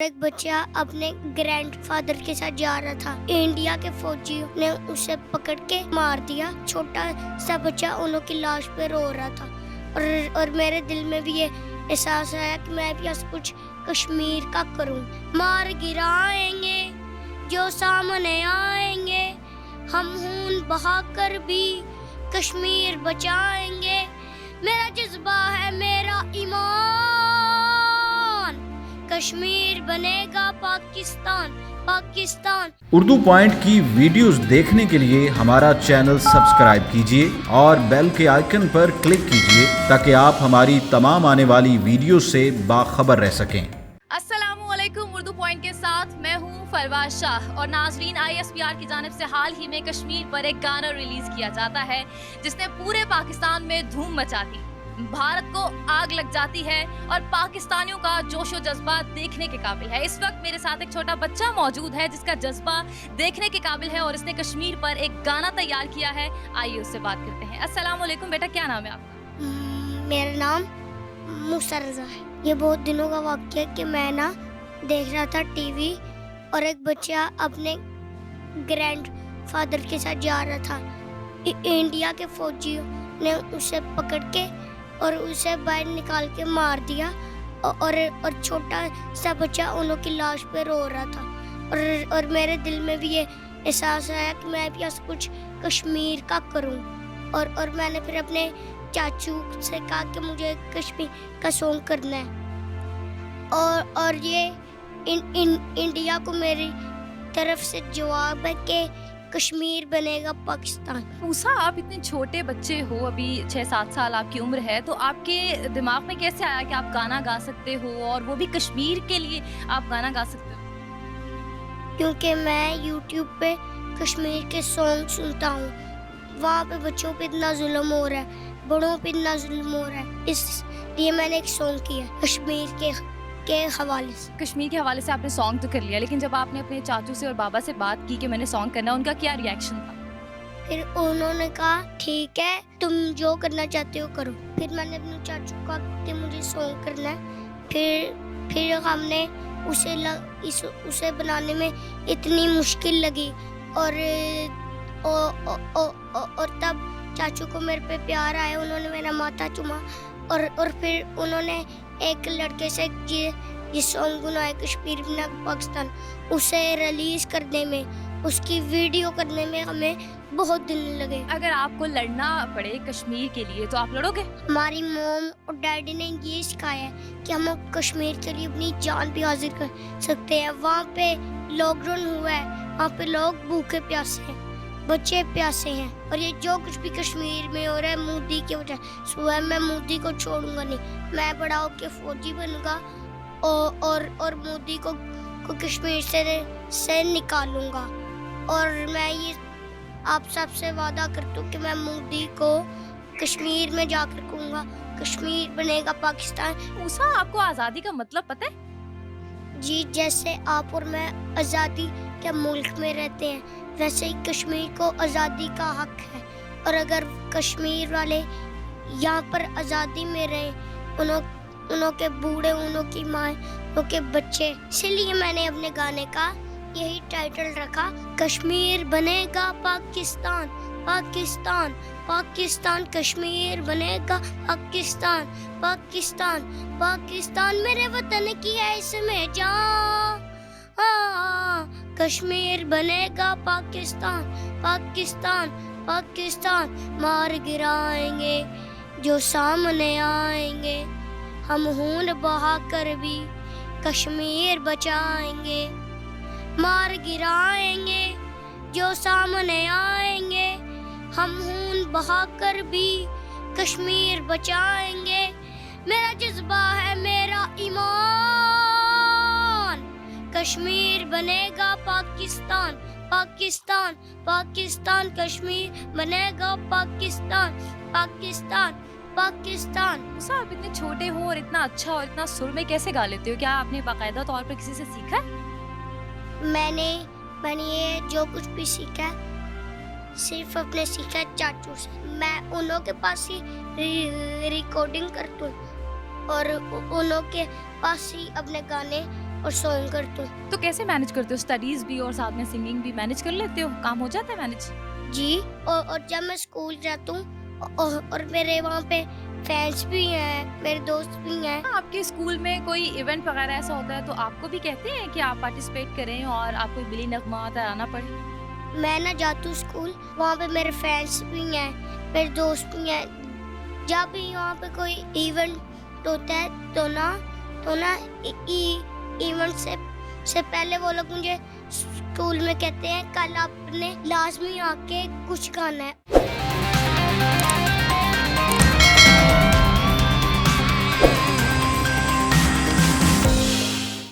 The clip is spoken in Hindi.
एक बच्चा अपने ग्रैंडफादर के साथ जा रहा था। इंडिया के फौजियों ने उसे पकड़ के मार दिया। छोटा सा बच्चा उन की लाश पे रो रहा था और मेरे दिल में भी ये एहसास आया कि मैं भी आज कुछ कश्मीर का करूं। मार गिराएंगे जो सामने आएंगे, हम खून बहाकर भी कश्मीर बचाएंगे। मेरा जज्बा है, मेरा ईमान, कश्मीर बनेगा पाकिस्तान, पाकिस्तान। उर्दू पॉइंट की वीडियोस देखने के लिए हमारा चैनल सब्सक्राइब कीजिए और बेल के आइकन पर क्लिक कीजिए ताकि आप हमारी तमाम आने वाली वीडियो से बाखबर रह सकें। अस्सलामुअलैकुम। उर्दू पॉइंट के साथ मैं हूँ फरवाज शाह और नाजरीन, ISPR की जानिब से हाल ही में कश्मीर पर एक गाना रिलीज किया जाता है जिसने पूरे पाकिस्तान में धूम मचा दी। भारत को आग लग जाती है और पाकिस्तानियों का जोशो जज्बा देखने के काबिल है। इस वक्त मेरे साथ एक छोटा बच्चा मौजूद है जिसका जज्बा देखने के काबिल है और इसने कश्मीर पर एक गाना तैयार किया है। आइए उससे बात करते हैं। अस्सलाम वालेकुम बेटा, क्या नाम है आपका? मेरा नाम मूसा रज़ा है। ये बहुत दिनों का वाक़या है कि मैं ना देख रहा था टीवी और एक बच्चा अपने ग्रैंडफादर के साथ जा रहा था। इंडिया के फौजियों ने उसे पकड़ के और उसे बाहर निकाल के मार दिया और छोटा सा बच्चा उन की लाश पे रो रहा था और मेरे दिल में भी ये एहसास आया कि मैं भी आज कुछ कश्मीर का करूं। और मैंने फिर अपने चाचू से कहा कि मुझे कश्मीर का सॉन्ग करना है और ये इंडिया को मेरी तरफ से जवाब है कि कश्मीर बनेगा पाकिस्तान। मूसा, आप इतने छोटे बच्चे हो, अभी 6-7 साल आपकी उम्र है, तो आपके दिमाग में कैसे आया कि आप गाना गा सकते हो और वो भी कश्मीर के लिए आप गाना गा सकते हो? क्योंकि मैं YouTube पे कश्मीर के सॉन्ग सुनता हूँ। वहाँ पे बच्चों पे इतना जुल्म हो रहा है, बड़ों पे इतना जुल्म हो रहा है, इसलिए मैंने एक सॉन्ग किया कश्मीर के हवाले से। कश्मीर के हवाले से आपने सॉन्ग तो कर लिया, लेकिन जब आपने अपने चाचू से और बाबा से बात की कि मैंने सॉन्ग करना, उनका क्या रिएक्शन था? फिर उन्होंने कहा ठीक है, तुम जो करना चाहते हो करो। फिर मैंने अपने चाचू को कहा कि मुझे सॉन्ग करना है। फिर हमने उसे बनाने में इतनी मुश्किल लगी और तब चाचू को मेरे पे प्यार आया। उन्होंने मेरा माथा चूमा और फिर उन्होंने एक लड़के से ये सॉन्ग बनाया कश्मीर बना पाकिस्तान, उसे रिलीज करने में, उसकी वीडियो करने में हमें बहुत दिन लगे। अगर आपको लड़ना पड़े कश्मीर के लिए तो आप लड़ोगे? हमारी मॉम और डैडी ने ये सिखाया है कि हम कश्मीर के लिए अपनी जान भी हाजिर कर सकते हैं। वहाँ पे लॉकडाउन हुआ है, वहाँ पे लोग भूखे प्यासे हैं, बच्चे प्यासे हैं और ये जो कुछ भी कश्मीर में हो रहा है मोदी की वजह से। मैं मोदी को छोड़ूंगा नहीं, मैं बड़ा होके फौजी बनूंगा और मोदी को कश्मीर से निकालूंगा। और मैं ये आप सबसे वादा करता हूँ कि मैं मोदी को कश्मीर में जाकर कहूँगा कश्मीर बनेगा पाकिस्तान। मूसा, आपको आज़ादी का मतलब पता है? जी, जैसे आप और मैं आज़ादी के मुल्क में रहते हैं, वैसे ही कश्मीर को आज़ादी का हक है। और अगर कश्मीर वाले यहाँ पर आज़ादी में रहे, उन्हों के बूढ़े, उन्हों की माँ, उन्हों के बच्चे, इसलिए मैंने अपने गाने का यही टाइटल रखा, कश्मीर बनेगा पाकिस्तान, पाकिस्तान, पाकिस्तान, कश्मीर बनेगा पाकिस्तान, पाकिस्तान, पाकिस्तान, मेरे वतन की है इसमें जान, कश्मीर बनेगा पाकिस्तान, पाकिस्तान, पाकिस्तान, मार गिराएंगे जो सामने आएंगे, हम खून बहाकर भी कश्मीर बचाएंगे। मार गिराएंगे जो सामने आएंगे, हम खून बहाकर भी कश्मीर बचाएंगे। मेरा जज्बा है, मेरा ईमान, कश्मीर बनेगा पाकिस्तान, पाकिस्तान, पाकिस्तान, कश्मीर बनेगा पाकिस्तान, पाकिस्तान, पाकिस्तान। मूसा, आप इतने छोटे हो और इतना अच्छा और इतना सुर में कैसे गा लेते हो? क्या आपने बाकायदा तौर पर किसी से सीखा है? मैंने ये जो कुछ भी सीखा सिर्फ अपने सीखा चाचू से। मैं उन्हों के पास ही रिकॉर्डिंग करता हूँ और उन्हों के पास ही अपने गाने और सॉन्ग करती हूँ। तो कैसे मैनेज करते हो, स्टडीज भी और साथ में सिंगिंग भी मैनेज कर लेते हो, काम हो जाता है मैनेज? जी, और जब मैं स्कूल जाता हूँ और मेरे वहाँ पे फ्रेंड्स भी हैं, मेरे दोस्त भी हैं। आपके स्कूल में कोई इवेंट वगैरह ऐसा होता है तो आपको भी कहते हैं कि आप पार्टिसिपेट करें और आपको बिली नगमा तराना पड़े? मैं ना जाती हूँ स्कूल, वहाँ पे मेरे फ्रेंड्स भी हैं, मेरे दोस्त भी हैं। जब भी वहाँ पे कोई इवेंट होता है तो ना इवेंट से पहले वो लोग मुझे स्कूल में कहते हैं कल आपने लाजमी आके कुछ गाना है।